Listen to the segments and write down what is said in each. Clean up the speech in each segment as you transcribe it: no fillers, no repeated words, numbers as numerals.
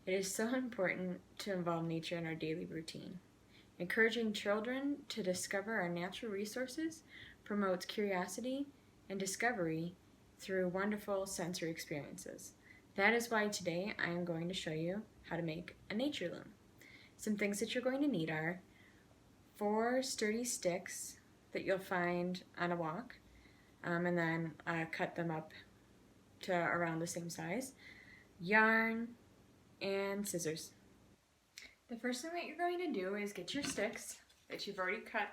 It is so important to involve nature in our daily routine. Encouraging children to discover our natural resources promotes curiosity and discovery through wonderful sensory experiences. That is why today I am going to show you how to make a nature loom. Some things that you're going to need are 4 sturdy sticks that you'll find on a walk, and then cut them up to around the same size, yarn, and scissors. The first thing that you're going to do is get your sticks that you've already cut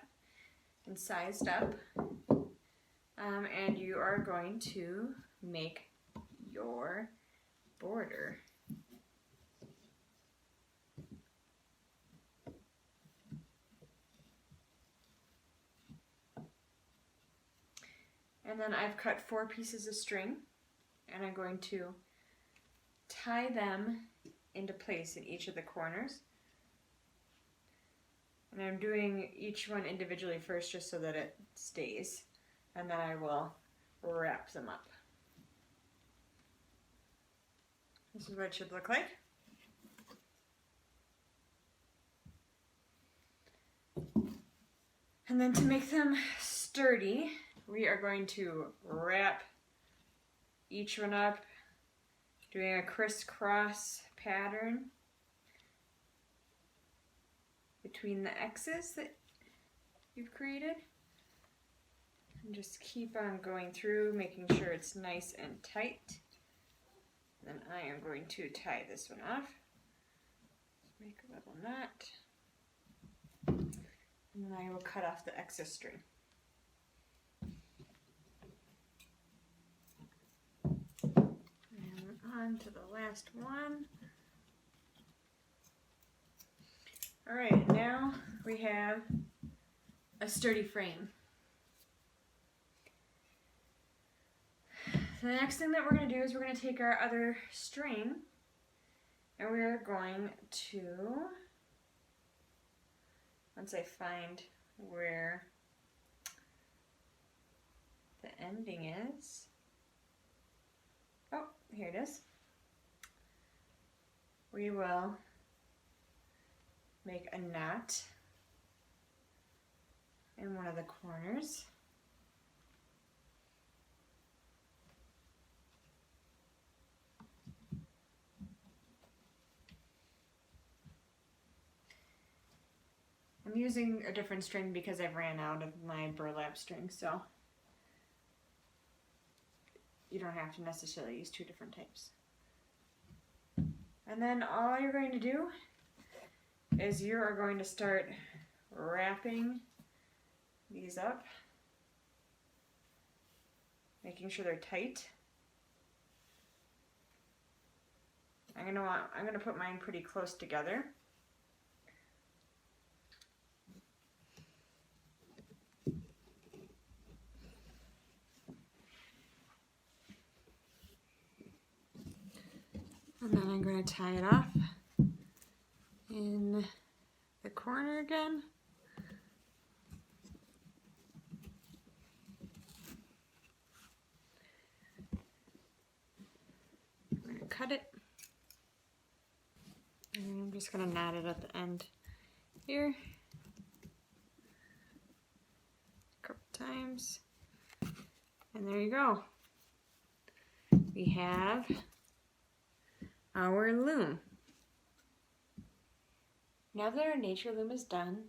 and sized up, and you are going to make your border. And then I've cut 4 pieces of string, and I'm going to tie them into place in each of the corners. And I'm doing each one individually first just so that it stays, and then I will wrap them up. This is what it should look like. And then to make them sturdy, we are going to wrap each one up, doing a crisscross pattern between the X's that you've created. And just keep on going through, making sure it's nice and tight. Then I am going to tie this one off. Make a little knot. And then I will cut off the excess string. And on to the last one. Alright, now we have a sturdy frame. So the next thing that we're going to do is we're going to take our other string and we're going to, once I find where the ending is, oh, here it is, we will make a knot in one of the corners. I'm using a different string because I've ran out of my burlap string, so you don't have to necessarily use 2 different types. And then all you're going to do is you are going to start wrapping these up, making sure they're tight. I'm gonna put mine pretty close together. And then I'm going to tie it off in the corner again. I'm going to cut it. And I'm just going to knot it at the end here a couple times. And there you go. We have our loom. Now that our nature loom is done,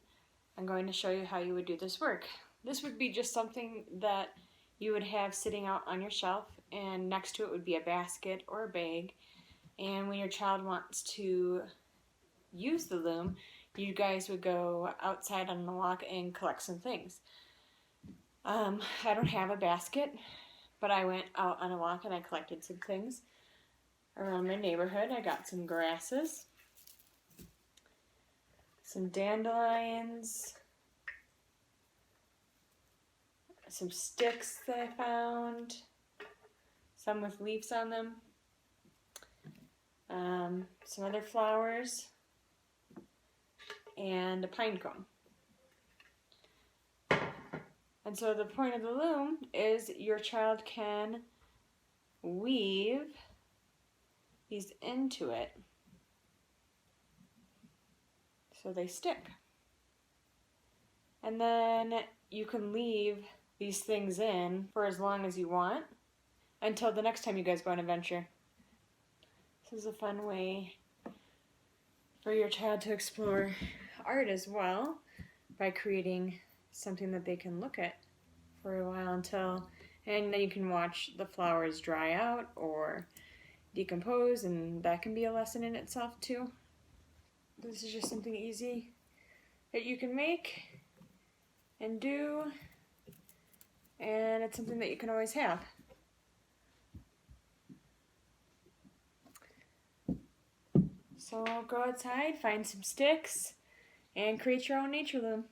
I'm going to show you how you would do this work. This would be just something that you would have sitting out on your shelf, and next to it would be a basket or a bag. And when your child wants to use the loom, you guys would go outside on the walk and collect some things. I don't have a basket, but I went out on a walk and I collected some things around my neighborhood. I got some grasses, some dandelions, some sticks that I found, some with leaves on them, some other flowers, and a pine cone. And so the point of the loom is your child can weave these into it. so they stick. And then you can leave these things in for as long as you want until the next time you guys go on an adventure. This is a fun way for your child to explore art as well by creating something that they can look at for a while and then you can watch the flowers dry out or decompose, and that can be a lesson in itself too. This is just something easy that you can make and do, and it's something that you can always have. So go outside, find some sticks, and create your own nature loom.